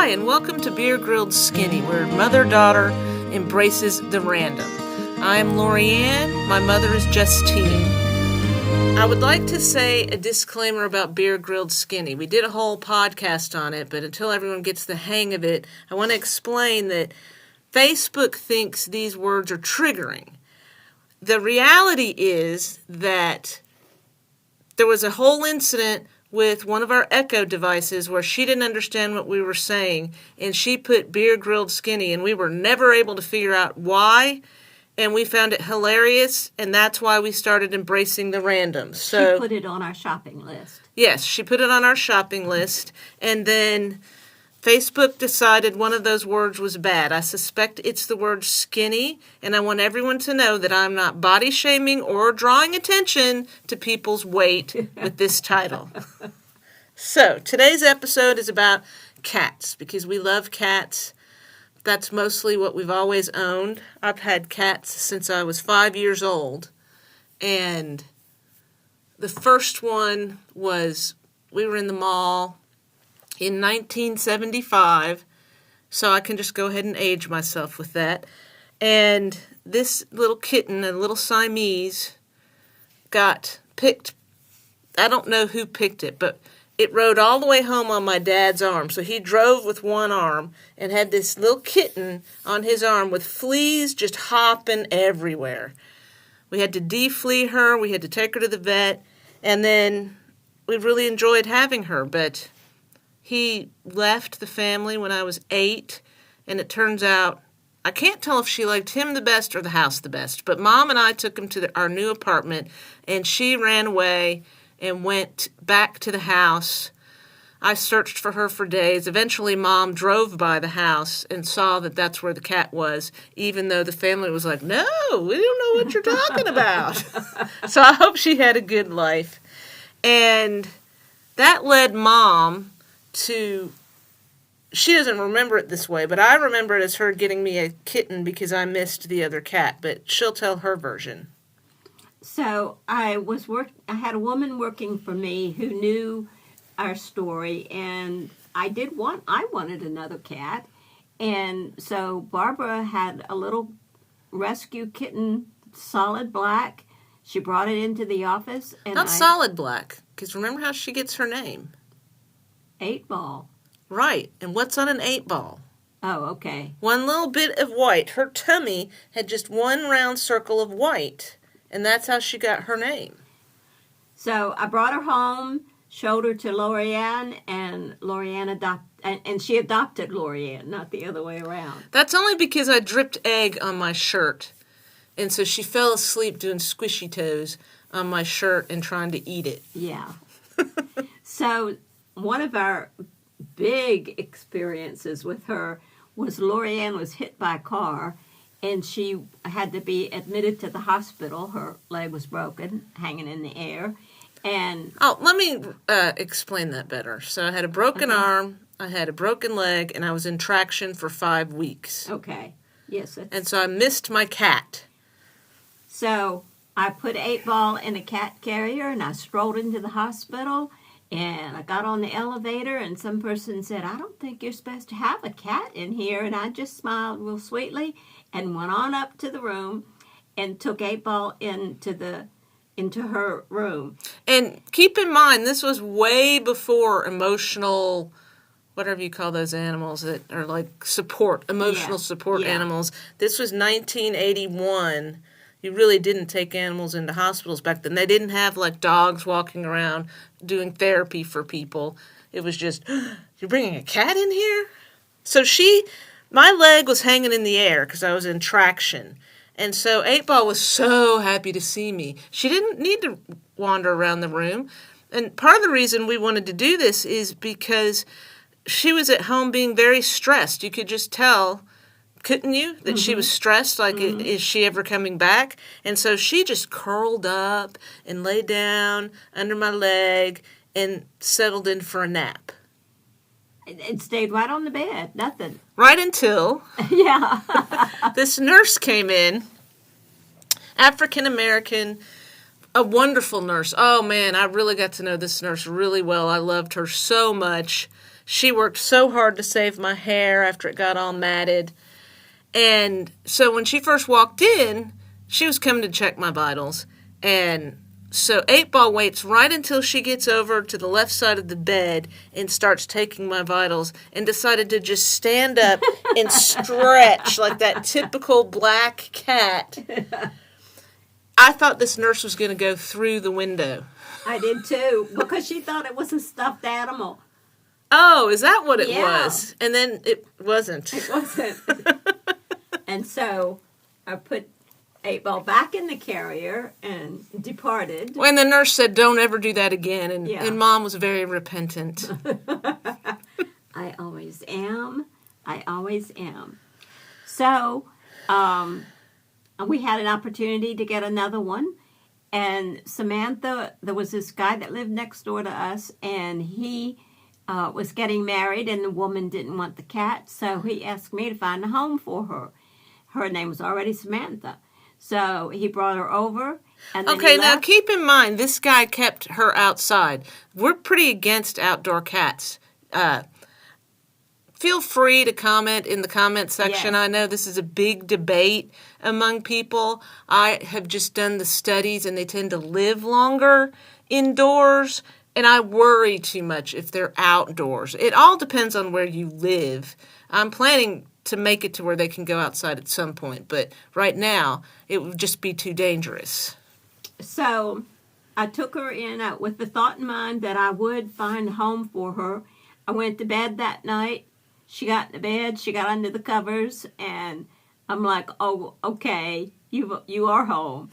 Hi, and welcome to Beer Grilled Skinny, where mother-daughter embraces the random. I am Lorianne. My mother is Justine. I would like to say a disclaimer about Beer Grilled Skinny. We did a whole podcast on it, but until everyone gets the hang of it, I want to explain that Facebook thinks these words are triggering. The reality is that there was a whole incident with one of our Echo devices where she didn't understand what we were saying, and she put Beer Grilled Skinny, and we were never able to figure out why, and we found it hilarious, and that's why we started embracing the random. So she put it on our shopping list. Yes, she put it on our shopping list, and then Facebook decided one of those words was bad. I suspect it's the word skinny, and I want everyone to know that I'm not body shaming or drawing attention to people's weight with this title. So, today's episode is about cats, because we love cats. That's mostly what we've always owned. I've had cats since I was 5 years old, and the first one was, we were in the mall in 1975, so I can just go ahead and age myself with that. And this little kitten, a little Siamese, got picked. I don't know who picked it, but it rode all the way home on my dad's arm. So he drove with one arm and had this little kitten on his arm with fleas just hopping everywhere. We had to deflea her. We had to take her to the vet. And then we really enjoyed having her, but he left the family when I was 8, and it turns out, I can't tell if she liked him the best or the house the best, but Mom and I took him to our new apartment, and she ran away and went back to the house. I searched for her for days. Eventually, Mom drove by the house and saw that that's where the cat was, even though the family was like, no, we don't know what you're talking about. So I hope she had a good life. And that led Mom to, she doesn't remember it this way, but I remember it as her getting me a kitten because I missed the other cat, but she'll tell her version. So I had a woman working for me who knew our story, and I wanted another cat, and so Barbara had a little rescue kitten, solid black. She brought it into the office, and Not solid black, because remember how she gets her name? 8-ball. Right, and what's on an 8-ball? Oh, okay. One little bit of white. Her tummy had just one round circle of white, and that's how she got her name. So I brought her home, showed her to Lorianne, and Lorianne and she adopted Lorianne, not the other way around. That's only because I dripped egg on my shirt, and so she fell asleep doing squishy toes on my shirt and trying to eat it. Yeah. So one of our big experiences with her was Lorianne was hit by a car, and she had to be admitted to the hospital. Her leg was broken, hanging in the air. And let me explain that better. So I had a broken arm, I had a broken leg, and I was in traction for 5 weeks. Okay. Yes. And so I missed my cat. So I put 8-ball in a cat carrier, and I strolled into the hospital. And I got on the elevator, and some person said, I don't think you're supposed to have a cat in here. And I just smiled real sweetly and went on up to the room and took 8-ball into her room. And keep in mind, this was way before emotional, whatever you call those animals that are like emotional support animals. This was 1981. You really didn't take animals into hospitals back then. They didn't have like dogs walking around doing therapy for people. It was just, you're bringing a cat in here? So my leg was hanging in the air because I was in traction. And so 8-ball was so happy to see me. She didn't need to wander around the room. And part of the reason we wanted to do this is because she was at home being very stressed. You could just tell, couldn't you, that she was stressed, like, is she ever coming back? And so she just curled up and lay down under my leg and settled in for a nap. It stayed right on the bed, nothing. Right until yeah. this nurse came in, African-American, a wonderful nurse. Oh, man, I really got to know this nurse really well. I loved her so much. She worked so hard to save my hair after it got all matted. And so when she first walked in, she was coming to check my vitals. And so 8-Ball waits right until she gets over to the left side of the bed and starts taking my vitals, and decided to just stand up and stretch like that typical black cat. I thought this nurse was going to go through the window. I did too, because she thought it was a stuffed animal. Oh, is that what it Yeah. was? And then it wasn't. It wasn't. And so I put 8-Ball back in the carrier and departed. When the nurse said, don't ever do that again, and, Yeah. and Mom was very repentant. I always am. I always am. So we had an opportunity to get another one. And Samantha, there was this guy that lived next door to us, and he was getting married, and the woman didn't want the cat, so he asked me to find a home for her. Her name was already Samantha. So he brought her over. And then Okay, he now left. keep in mind, this guy kept her outside. We're pretty against outdoor cats. Feel free to comment in the comment section. Yes. I know this is a big debate among people. I have just done the studies, and they tend to live longer indoors, and I worry too much if they're outdoors. It all depends on where you live. I'm planning to make it to where they can go outside at some point, but right now it would just be too dangerous. So I took her in with the thought in mind that I would find a home for her. I went to bed that night. She got in the bed. She got under the covers, and I'm like, "Oh, okay, you are home."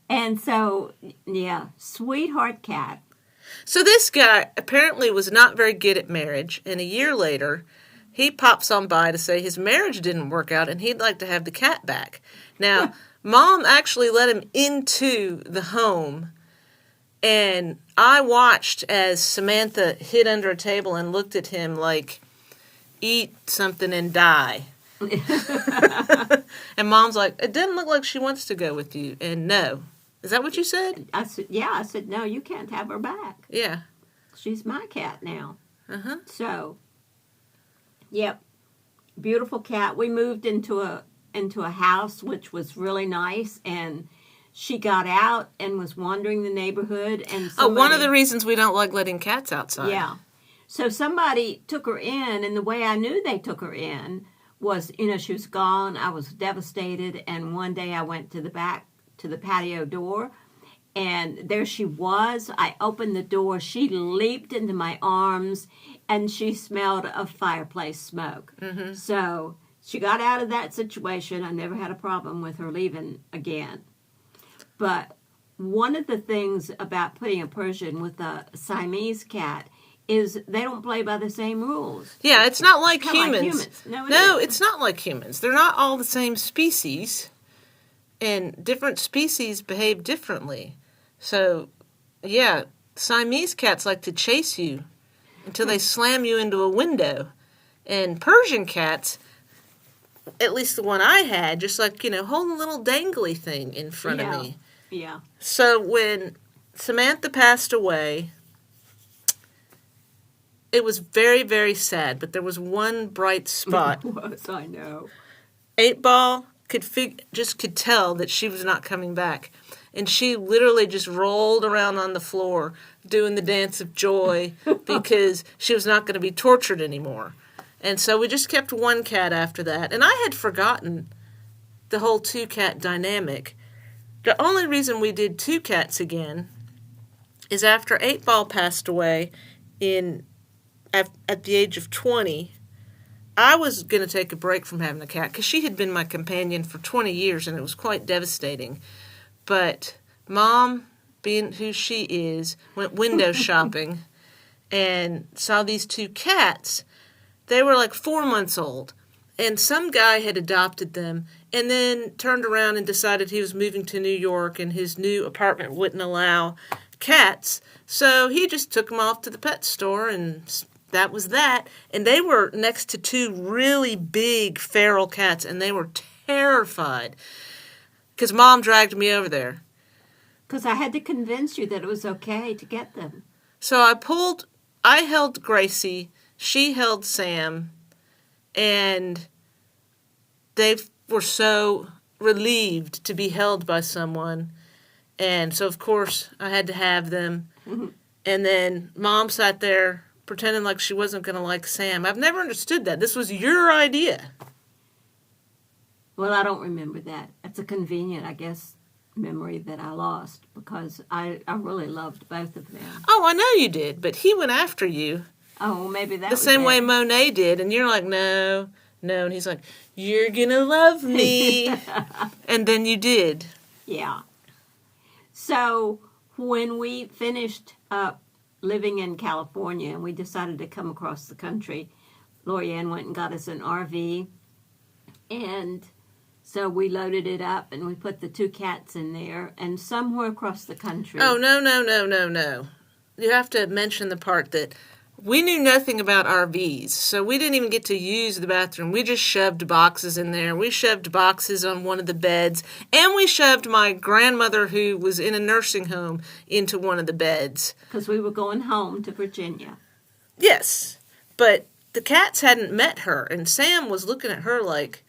And so, yeah, sweetheart cat. So this guy apparently was not very good at marriage, and a year later, he pops on by to say his marriage didn't work out and he'd like to have the cat back. Now, Mom actually let him into the home, and I watched as Samantha hid under a table and looked at him like, eat something and die. And Mom's like, it doesn't look like she wants to go with you. And no. Is that what you said? I said, yeah. I said, no, you can't have her back. Yeah. She's my cat now. Uh-huh. So, yep, beautiful cat. We moved into a house which was really nice, and she got out and was wandering the neighborhood. And One of the reasons we don't like letting cats outside. Yeah. So somebody took her in, and the way I knew they took her in was, she was gone. I was devastated, and one day I went to the back to the patio door, and there she was. I opened the door. She leaped into my arms, and she smelled of fireplace smoke. Mm-hmm. So she got out of that situation. I never had a problem with her leaving again. But one of the things about putting a Persian with a Siamese cat is they don't play by the same rules. Yeah, it's not like Kinda humans. like humans. No, It's not like humans. They're not all the same species, and different species behave differently. So, yeah, Siamese cats like to chase you until they slam you into a window. And Persian cats, at least the one I had, just like, hold a little dangly thing in front of me. Yeah. So when Samantha passed away, it was very, very sad, but there was one bright spot. It was, I know. 8-Ball could tell that she was not coming back. And she literally just rolled around on the floor doing the dance of joy because she was not going to be tortured anymore. And so we just kept one cat after that. And I had forgotten the whole 2-cat dynamic. The only reason we did 2 cats again is after 8-Ball passed away at the age of 20, I was going to take a break from having a cat because she had been my companion for 20 years, and it was quite devastating. But Mom, being who she is, went window shopping and saw these 2 cats. They were like 4 months old, and some guy had adopted them and then turned around and decided he was moving to New York and his new apartment wouldn't allow cats. So he just took them off to the pet store, and that was that. And they were next to 2 really big feral cats, and they were terrified because Mom dragged me over there. Because I had to convince you that it was okay to get them. So I held Gracie. she held Sam, and they were so relieved to be held by someone. And so, of course, I had to have them. Mm-hmm. And then Mom sat there pretending like she wasn't going to like Sam. I've never understood that. This was your idea. Well, I don't remember that. It's a convenient, I guess, memory that I lost because I really loved both of them. Oh, I know you did, but he went after you. Oh, maybe that The was same it. way Monet did. And you're like, no. And he's like, you're going to love me. And then you did. Yeah. So when we finished up living in California and we decided to come across the country, Lorianne went and got us an RV. And so we loaded it up and we put the 2 cats in there. And somewhere across the country... Oh, no. You have to mention the part that we knew nothing about RVs, so we didn't even get to use the bathroom. We just shoved boxes in there. We shoved boxes on one of the beds, and we shoved my grandmother, who was in a nursing home, into one of the beds. Because we were going home to Virginia. Yes, but the cats hadn't met her, and Sam was looking at her like,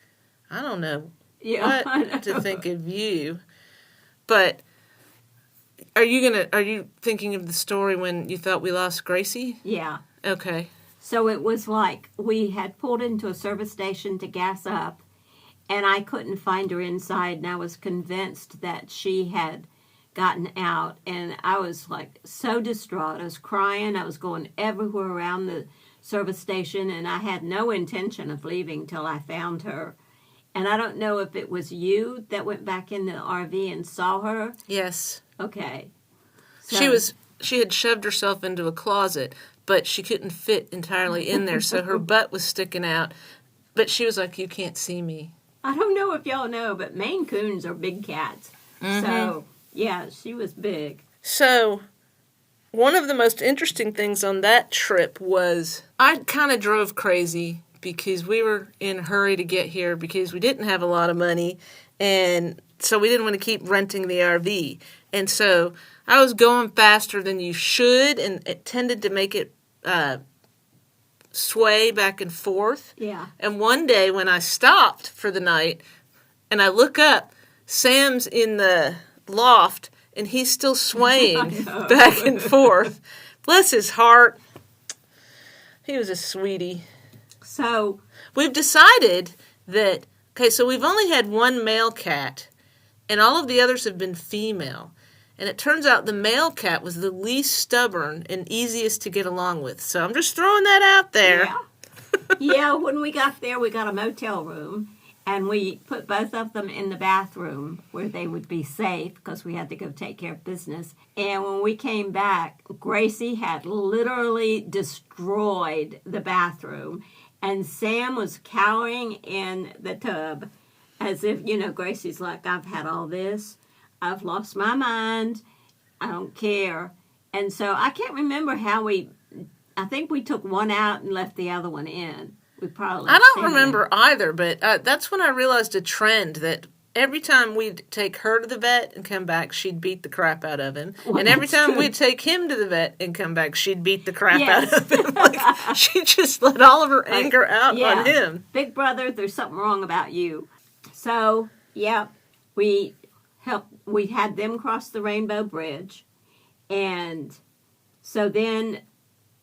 I don't know what to think of you. But are you thinking of the story when you thought we lost Gracie? Yeah. Okay. So it was like we had pulled into a service station to gas up, and I couldn't find her inside, and I was convinced that she had gotten out, and I was like so distraught. I was crying. I was going everywhere around the service station, and I had no intention of leaving till I found her. And I don't know if it was you that went back in the RV and saw her. Yes. Okay. She had shoved herself into a closet, but she couldn't fit entirely in there, so her butt was sticking out. But she was like, you can't see me. I don't know if y'all know, but Maine Coons are big cats. Mm-hmm. So, yeah, she was big. So, one of the most interesting things on that trip was I kind of drove crazy because we were in a hurry to get here because we didn't have a lot of money, and so we didn't want to keep renting the RV. And so I was going faster than you should, and it tended to make it sway back and forth. Yeah. And one day when I stopped for the night, and I look up, Sam's in the loft, and he's still swaying back and forth. Bless his heart. He was a sweetie. So we've decided that, so we've only had one male cat, and all of the others have been female. And it turns out the male cat was the least stubborn and easiest to get along with. So I'm just throwing that out there. Yeah. Yeah, when we got there, we got a motel room, and we put both of them in the bathroom where they would be safe because we had to go take care of business. And when we came back, Gracie had literally destroyed the bathroom. And Sam was cowering in the tub as if, Gracie's like, I've had all this. I've lost my mind. I don't care. And so I can't remember how I think we took one out and left the other one in. We probably. I don't remember either, but that's when I realized a trend that every time we'd take her to the vet and come back, she'd beat the crap out of him. Well, and every time true. we'd take him to the vet and come back, she'd beat the crap out of him. Like, she just let all of her anger out on him. Big brother, there's something wrong about you. So, yeah, we had them cross the Rainbow Bridge. And so then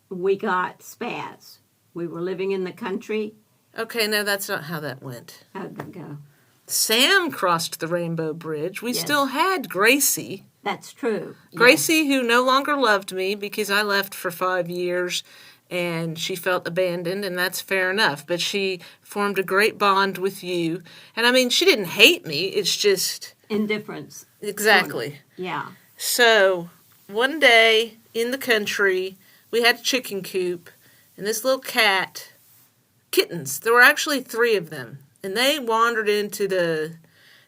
we got Spaz. We were living in the country. Okay, no, that's not how that went. How'd that go? Sam crossed the Rainbow Bridge. We still had Gracie. That's true. Gracie, who no longer loved me because I left for 5 years and she felt abandoned, and that's fair enough. But she formed a great bond with you. And I mean, she didn't hate me. It's just... indifference. Exactly. Sort of. Yeah. So, one day in the country, we had a chicken coop, and this little kittens, there were actually 3 of them, and they wandered into the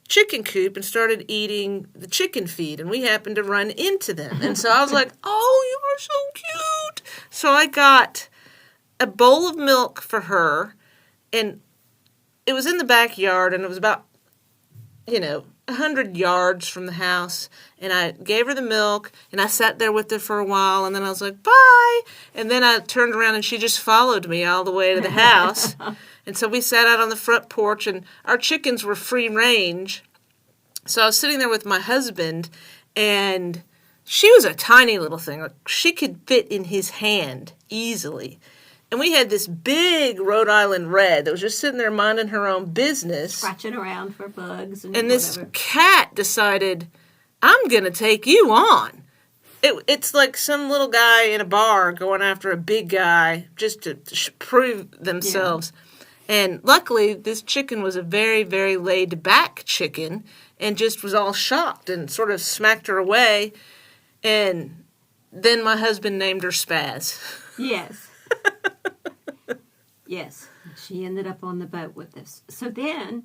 chicken coop and started eating the chicken feed, and we happened to run into them. And so I was like, oh, you are so cute. So I got a bowl of milk for her, and it was in the backyard, and it was about 100 yards from the house, and I gave her the milk, and I sat there with her for a while, and then I was like, bye, and then I turned around, and she just followed me all the way to the house, and so we sat out on the front porch, and our chickens were free range, so I was sitting there with my husband, and she was a tiny little thing. Like, she could fit in his hand easily. And we had this big Rhode Island Red that was just sitting there minding her own business. Scratching around for bugs and this whatever. cat decided, I'm going to take you on. It's like some little guy in a bar going after a big guy just to prove themselves. Yeah. And luckily, this chicken was a very, very laid-back chicken and just was all shocked and sort of smacked her away. And then my husband named her Spaz. Yes. Yes, she ended up on the boat with us. So then,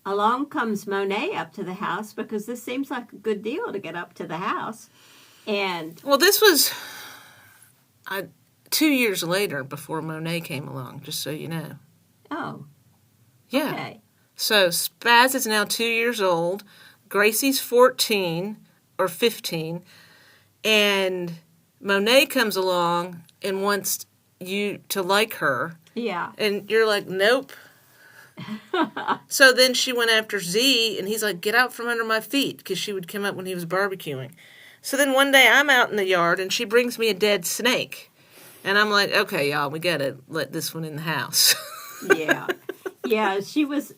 along comes Monet up to the house because this seems like a good deal to get up to the house. And well, this was 2 years later before Monet came along, just so you know. Oh. Yeah. Okay. So Spaz is now 2 years old. Gracie's 14 or 15. And Monet comes along and wants you to like her. Yeah. And you're like, nope. So then she went after Z, and he's like, get out from under my feet, because she would come up when he was barbecuing. So then one day I'm out in the yard, and she brings me a dead snake. And I'm like, okay, y'all, we got to let this one in the house. Yeah. Yeah, she was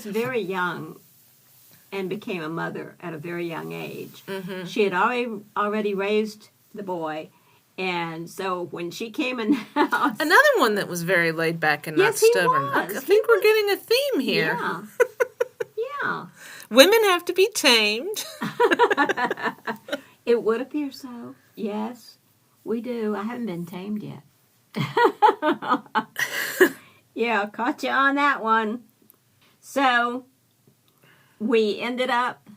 very young and became a mother at a very young age. Mm-hmm. She had already raised the boy. And so when she came in the house... Another one that was very laid back and not stubborn. He was. I think we're getting a theme here. Yeah. Yeah. Women have to be tamed. It would appear so. Yes, we do. I haven't been tamed yet. Yeah, caught you on that one. So we ended up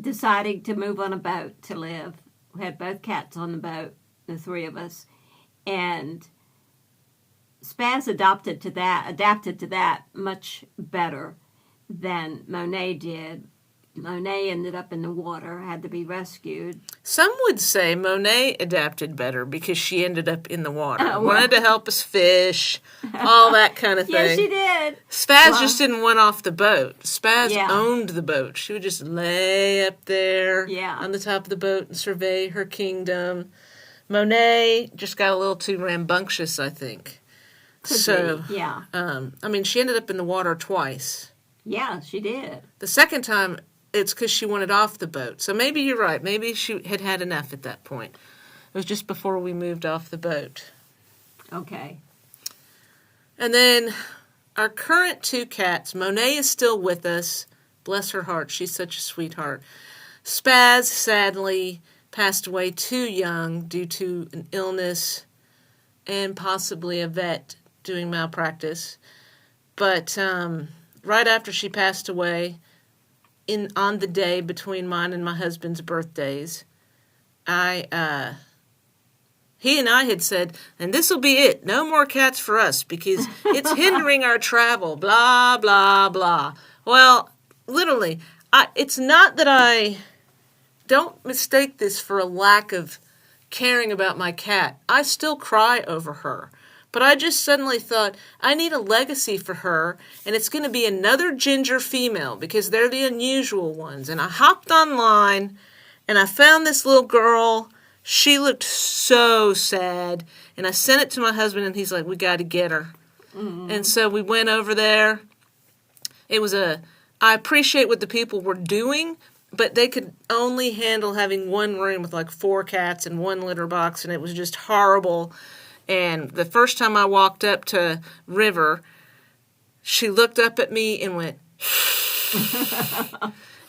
deciding to move on a boat to live. We had both cats on the boat. The three of us, and Spaz adapted to that much better than Monet did. Monet ended up in the water, had to be rescued. Some would say Monet adapted better because she ended up in the water. Well. Wanted to help us fish, all that kind of thing. Yeah, she did. Spaz just didn't want off the boat. Spaz Yeah. owned the boat. She would just lay up there Yeah. on the top of the boat and survey her kingdom. Monet just got a little too rambunctious, I think. Could be. Yeah. I mean, she ended up in the water twice. Yeah, she did. The second time, it's because she wanted off the boat. So maybe you're right. Maybe she had had enough at that point. It was just before we moved off the boat. Okay. And then our current two cats, Monet is still with us. Bless her heart. She's such a sweetheart. Spaz, sadly, passed away too young due to an illness and possibly a vet doing malpractice. But right after she passed away, on the day between mine and my husband's birthdays, he and I had said, and this will be it, no more cats for us because it's hindering our travel, blah, blah, blah. Well, literally, it's not that I... Don't mistake this for a lack of caring about my cat. I still cry over her. But I just suddenly thought, I need a legacy for her, and it's going to be another ginger female, because they're the unusual ones. And I hopped online, and I found this little girl. She looked so sad. And I sent it to my husband, and he's like, we got to get her. Mm-hmm. And so we went over there. I appreciate what the people were doing, but they could only handle having one room with like 4 cats and 1 litter box, and it was just horrible. And the first time I walked up to River, she looked up at me and went,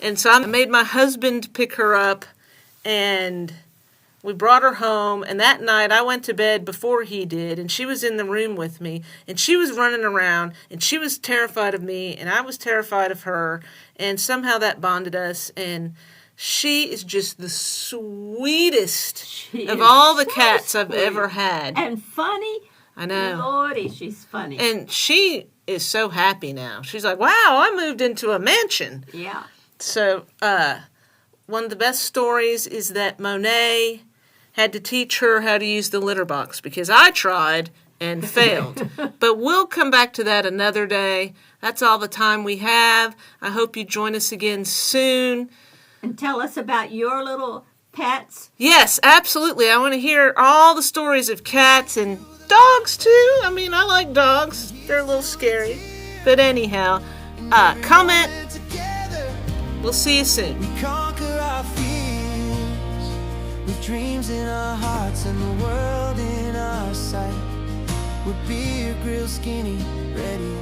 and so I made my husband pick her up, and we brought her home. And that night I went to bed before he did, and she was in the room with me, and she was running around, and she was terrified of me, and I was terrified of her. And somehow that bonded us, and she is just the sweetest of all the cats I've ever had. And funny. I know. Lordy, she's funny. And she is so happy now. She's like, wow, I moved into a mansion. Yeah. So, one of the best stories is that Monet had to teach her how to use the litter box because I tried and failed. But we'll come back to that another day. That's all the time we have. I hope you join us again soon. And tell us about your little pets. Yes, absolutely. I want to hear all the stories of cats and dogs too. I mean, I like dogs. They're a little scary. But anyhow, comment. We'll see you soon. We conquer our fears with dreams in our hearts and the world in our sight. We're big, real skinny, ready